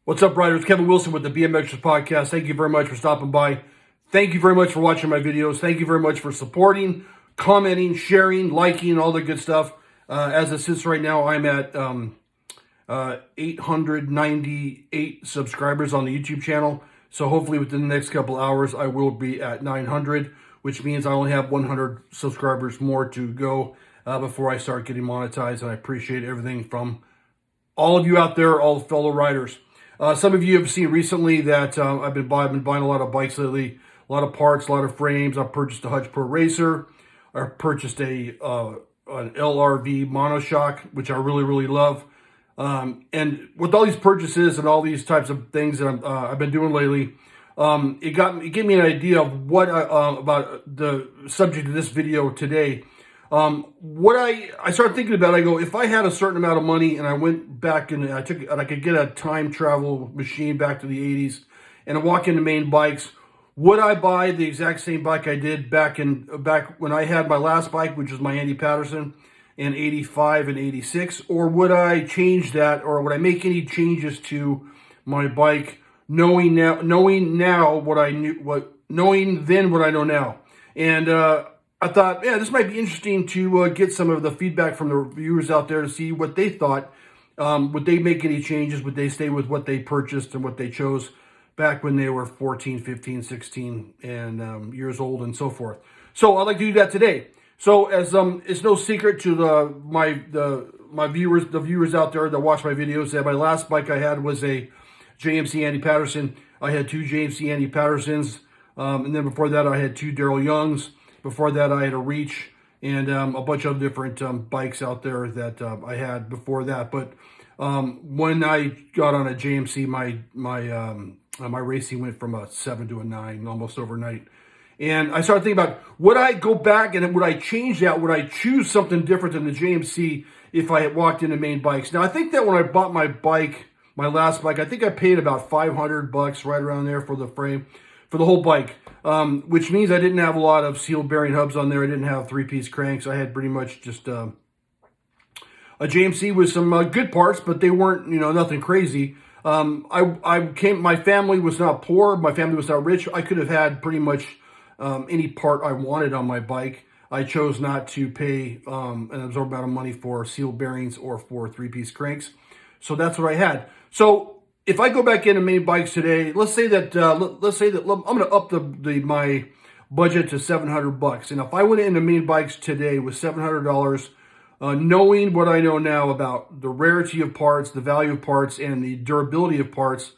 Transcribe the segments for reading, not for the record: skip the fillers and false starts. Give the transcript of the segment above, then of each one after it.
What's up, riders? Kevin Wilson with the BMXPERTS Podcast. Thank you very much for stopping by. Thank you very much for watching my videos. Thank you very much for supporting, commenting, sharing, liking, all the good stuff. As it sits right now, I'm at 898 subscribers on the YouTube channel. So hopefully within the next couple hours, I will be at 900, which means I only have 100 subscribers more to go before I start getting monetized. And I appreciate everything from all of you out there, all the fellow riders. Some of you have seen recently that I've been buying a lot of bikes lately, a lot of parts, a lot of frames. I've purchased a Hutch Pro Racer. I purchased an LRV monoshock, which I really love. And with all these purchases and all these types of things that I've been doing lately, it gave me an idea of what about the subject of this video today. What I started thinking about, I go, if I had a certain amount of money and I went back and I could get a time travel machine back to the 80s and I walk into Main Bikes, would I buy the exact same bike I did back when I had my last bike, which was my Andy Patterson in 85 and 86, or would I change that, or would I make any changes to my bike, knowing now what I knew, knowing then what I know now? And I thought, yeah, this might be interesting to get some of the feedback from the viewers out there to see what they thought. Would they make any changes? Would they stay with what they purchased and what they chose back when they were 14, 15, 16 and years old and so forth? So I'd like to do that today. So as it's no secret to my viewers, the viewers out there that watch my videos, that my last bike I had was a JMC Andy Patterson. I had two JMC Andy Pattersons, and then before that I had two Daryl Youngs. Before that, I had a Reach and a bunch of different bikes out there that I had before that. But when I got on a JMC, my racing went from a 7 to a 9 almost overnight. And I started thinking about, would I go back and would I change that? Would I choose something different than the JMC if I had walked into Main Bikes? Now, I think that when I bought my bike, my last bike, I think I paid about $500 right around there for the frame, for the whole bike. Which means I didn't have a lot of seal bearing hubs on there. I didn't have three-piece cranks. I had pretty much just a JMC with some good parts, but they weren't, nothing crazy. My family was not poor. My family was not rich. I could have had pretty much any part I wanted on my bike. I chose not to pay an absorbent amount of money for seal bearings or for three-piece cranks. So that's what I had. So if I go back into Main Bikes today, let's say that I'm going to up my budget to $700, and if I went into Main Bikes today with $700, knowing what I know now about the rarity of parts, the value of parts, and the durability of parts,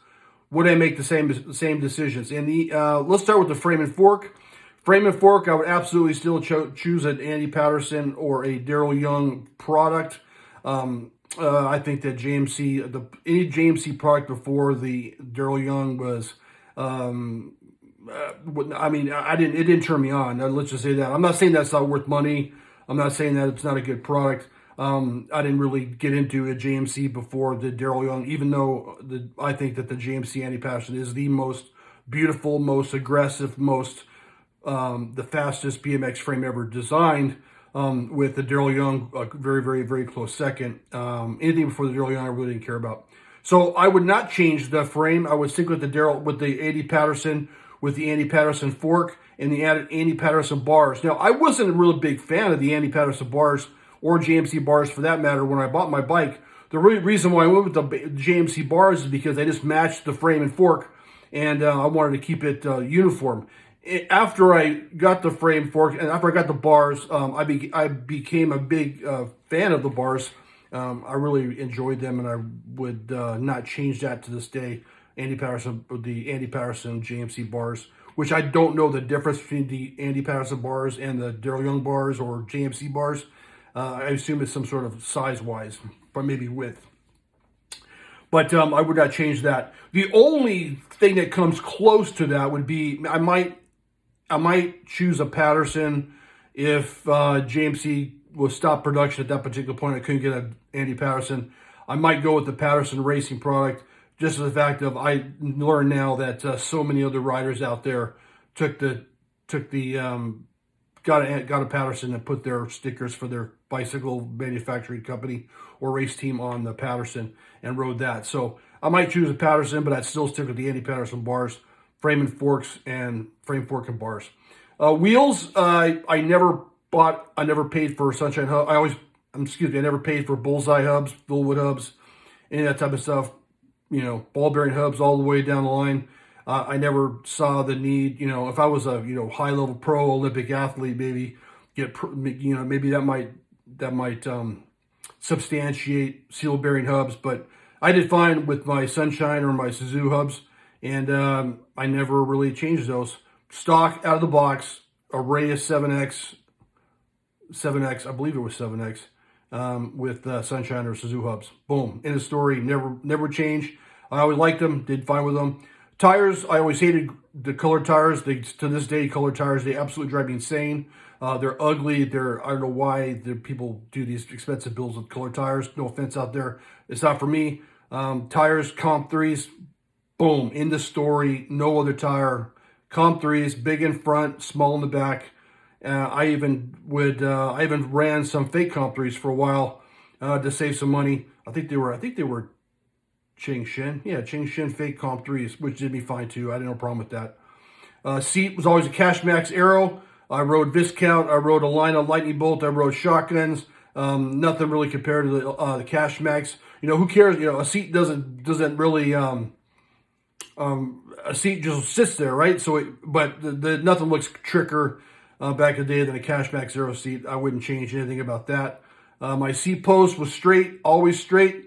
would I make the same decisions? And let's start with the frame and fork. Frame and fork, I would absolutely still choose an Andy Patterson or a Daryl Young product. I think that any JMC product before the Daryl Young was, it didn't turn me on. Let's just say that. I'm not saying that's not worth money. I'm not saying that it's not a good product. I didn't really get into a JMC before the Daryl Young, even though I think that the JMC Andy Patterson is the most beautiful, most aggressive, the fastest BMX frame ever designed. With the Daryl Young, very close second. Anything before the Daryl Young, I really didn't care about. So I would not change the frame. I would stick with the Andy Patterson, with the Andy Patterson fork and the Andy Patterson bars. Now, I wasn't a really big fan of the Andy Patterson bars or JMC bars for that matter when I bought my bike. The reason why I went with the JMC bars is because they just matched the frame and fork, and I wanted to keep it uniform. After I got the frame fork and after I got the bars, I became a big fan of the bars. I really enjoyed them, and I would not change that to this day. The Andy Patterson JMC bars, which I don't know the difference between the Andy Patterson bars and the Daryl Young bars or JMC bars. I assume it's some sort of size-wise, but maybe width. But I would not change that. The only thing that comes close to that would be I might choose a Patterson if JMC will stop production at that particular point. I couldn't get an Andy Patterson. I might go with the Patterson Racing product, just for the fact of I learned now that so many other riders out there got a Patterson and put their stickers for their bicycle manufacturing company or race team on the Patterson and rode that. So I might choose a Patterson, but I'd still stick with the Andy Patterson bars, frame and forks, and frame, fork, and bars. Wheels, I never paid for Sunshine hub. I never paid for Bullseye hubs, Philwood hubs, any of that type of stuff. Ball bearing hubs all the way down the line. I never saw the need. If I was a high level pro Olympic athlete, maybe maybe that might substantiate seal bearing hubs. But I did fine with my Sunshine or my Suzuki hubs, and I never really changed those. Stock out of the box, array of 7X, I believe it was 7X, with Sunshine or Suzuki hubs. Boom, end of story. Never changed. I always liked them, did fine with them. Tires, I always hated the colored tires. To this day, colored tires, they absolutely drive me insane. They're ugly. I don't know why people do these expensive builds with colored tires. No offense out there. It's not for me. Tires, Comp 3s, boom, end of story. No other tire. Comp 3s, big in front, small in the back. I even ran some fake Comp 3s for a while to save some money. I think they were Chingshin. Yeah, Chingshin fake Comp 3s, which did me fine too. I had no problem with that. Seat was always a Cash Max Aero. I rode Viscount. I rode a line of Lightning Bolt. I rode shotguns. Nothing really compared to the Cash Max. Who cares? A seat doesn't really. A seat just sits there, right? So, but nothing looks tricker back in the day than a Cash Max Aero seat. I wouldn't change anything about that. My seat post was straight, always straight.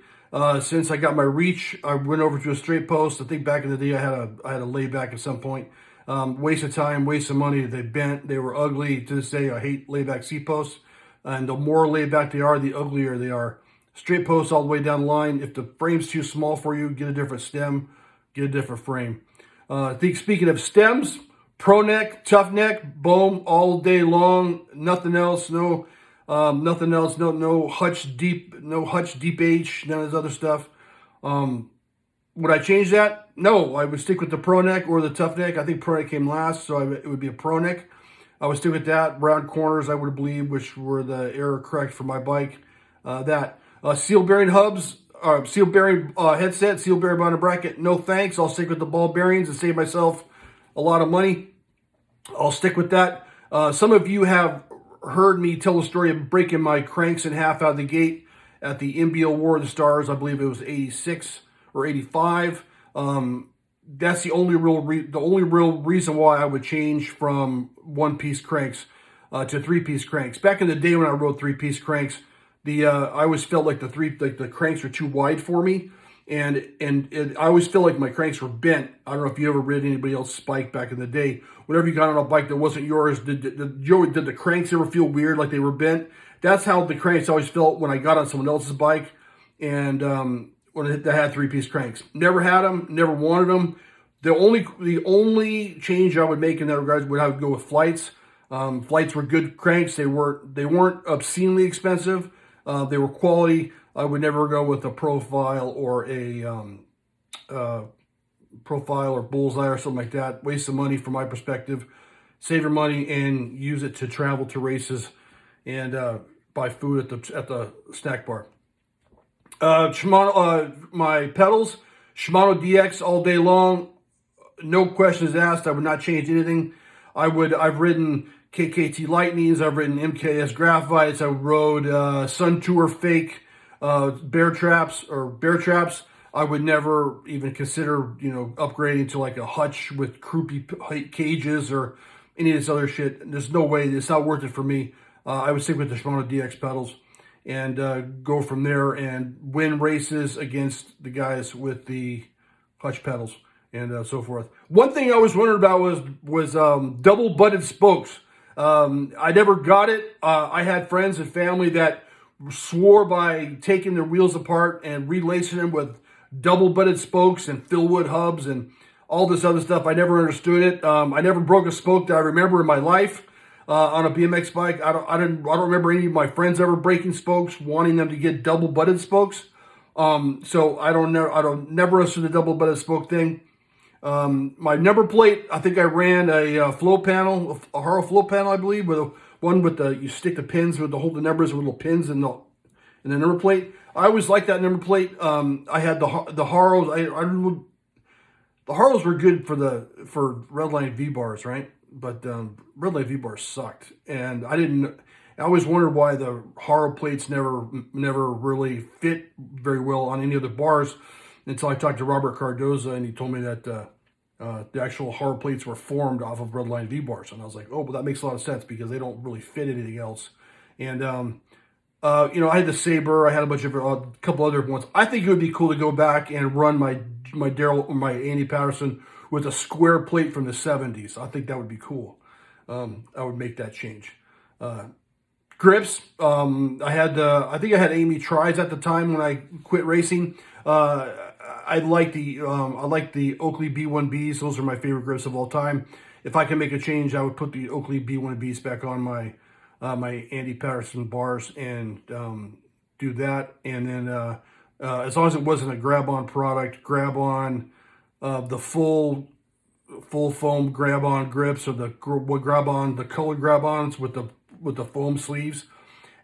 Since I got my reach, I went over to a straight post. I think back in the day, I had a layback at some point. Waste of time, waste of money. They bent. They were ugly. To this day, I hate layback seat posts. And the more laid back they are, the uglier they are. Straight posts all the way down the line. If the frame's too small for you, get a different stem. Get a different frame. I think speaking of stems, pro neck, tough neck, boom, all day long. Nothing else. No. Nothing else. No Hutch deep. No Hutch deep H. None of this other stuff. Would I change that? No, I would stick with the pro neck or the tough neck. I think pro neck came last, so it would be a pro neck. I would stick with that. Round corners, I would believe, which were the error correct for my bike. Seal bearing hubs, seal bearing headset, seal bearing mounted bracket. No thanks. I'll stick with the ball bearings and save myself a lot of money. I'll stick with that. Some of you have heard me tell the story of breaking my cranks in half out of the gate at the NBO War of the Stars. I believe it was 86 or 85. That's the only real reason why I would change from one-piece cranks to three-piece cranks. Back in the day when I rode three-piece cranks, I always felt like the cranks were too wide for me, and I always feel like my cranks were bent. I don't know if you ever rid anybody else's bike back in the day. Whenever you got on a bike that wasn't yours, did the cranks ever feel weird, like they were bent? That's how the cranks always felt when I got on someone else's bike, and when they had three-piece cranks. Never had them, never wanted them. The only change I would make in that regard would I would go with flights. Flights were good cranks. They weren't obscenely expensive. They were quality. I would never go with a profile or bullseye or something like that. Waste of money from my perspective. Save your money and use it to travel to races and buy food at the snack bar. Shimano, my pedals, Shimano DX all day long. No questions asked. I would not change anything. I've ridden KKT Lightnings. I've ridden MKS Graphites. I rode Sun Tour fake bear traps. I would never even consider, upgrading to like a Hutch with croupy cages or any of this other shit. There's no way. It's not worth it for me. I would stick with the Shimano DX pedals and go from there and win races against the guys with the Hutch pedals and so forth. One thing I was wondering about was double butted spokes. I never got it. I had friends and family that swore by taking their wheels apart and relacing them with double butted spokes and Philwood hubs and all this other stuff. I never understood it. I never broke a spoke that I remember in my life on a BMX bike. I don't remember any of my friends ever breaking spokes, wanting them to get double butted spokes. So I never understood the double butted spoke thing. My number plate, I think I ran a flow panel, a Haro flow panel, I believe, with one with you stick the pins with hold the numbers with little pins in the number plate. I always liked that number plate. I had the Haros. The Haros were good for Redline V bars, right? But Redline V bars sucked, and I always wondered why the Haro plates never really fit very well on any of the bars until I talked to Robert Cardoza, and he told me that the actual Haro plates were formed off of Redline V bars, and I was like, oh, well, that makes a lot of sense because they don't really fit anything else. And I had the Sabre, I had a couple other ones. I think it would be cool to go back and run my Andy Patterson with a square plate from the 70s. I think that would be cool. I would make that change. Grips. I think I had Amy Tries at the time when I quit racing. I like the Oakley B1Bs. Those are my favorite grips of all time. If I can make a change, I would put the Oakley B1Bs back on my Andy Patterson bars and do that. And then as long as it wasn't a grab-on product, grab-on the full foam grab-on grips, or the grab-on, the colored grab-ons with the foam sleeves.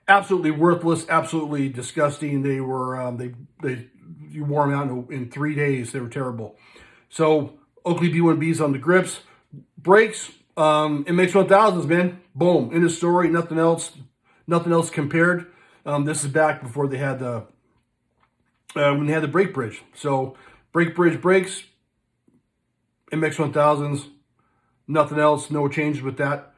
Absolutely worthless, absolutely disgusting. They were you wore them out in 3 days. They were terrible. So Oakley B1Bs on the grips. Brakes, MX 1000s, man. Boom, end of story. Nothing else compared. This is back before they had when they had the brake bridge. So brake bridge brakes, MX 1000s. Nothing else. No changes with that.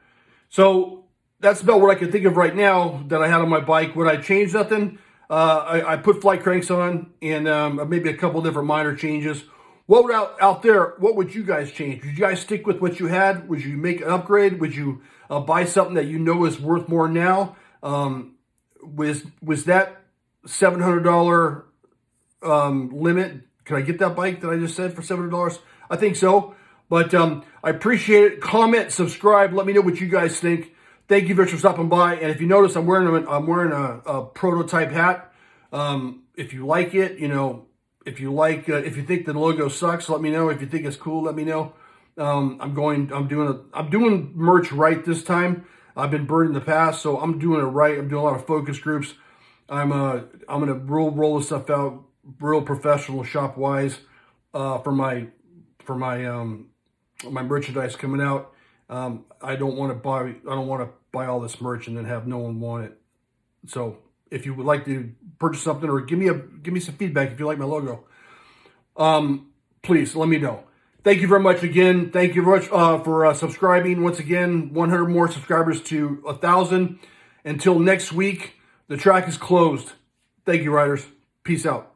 So that's about what I can think of right now that I had on my bike. Would I change nothing? I put flight cranks on and maybe a couple different minor changes. What would out there? What would you guys change? Would you guys stick with what you had? Would you make an upgrade? Would you buy something that you know is worth more now? Was that $700 limit? Can I get that bike that I just said for $700? I think so. But I appreciate it. Comment, subscribe. Let me know what you guys think. Thank you very much for stopping by. And if you notice, I'm wearing a prototype hat. If you like it, if you think the logo sucks, let me know. If you think it's cool, let me know. I'm doing merch right this time. I've been burned in the past, so I'm doing it right. I'm doing a lot of focus groups. I'm gonna roll this stuff out real professional, shop wise, for my merchandise coming out. I don't want to buy all this merch and then have no one want it. So if you would like to purchase something or give me some feedback if you like my logo, please let me know. Thank you very much again. Thank you very much for subscribing. Once again, 100 more subscribers to 1,000. Until next week, the track is closed. Thank you, riders. Peace out.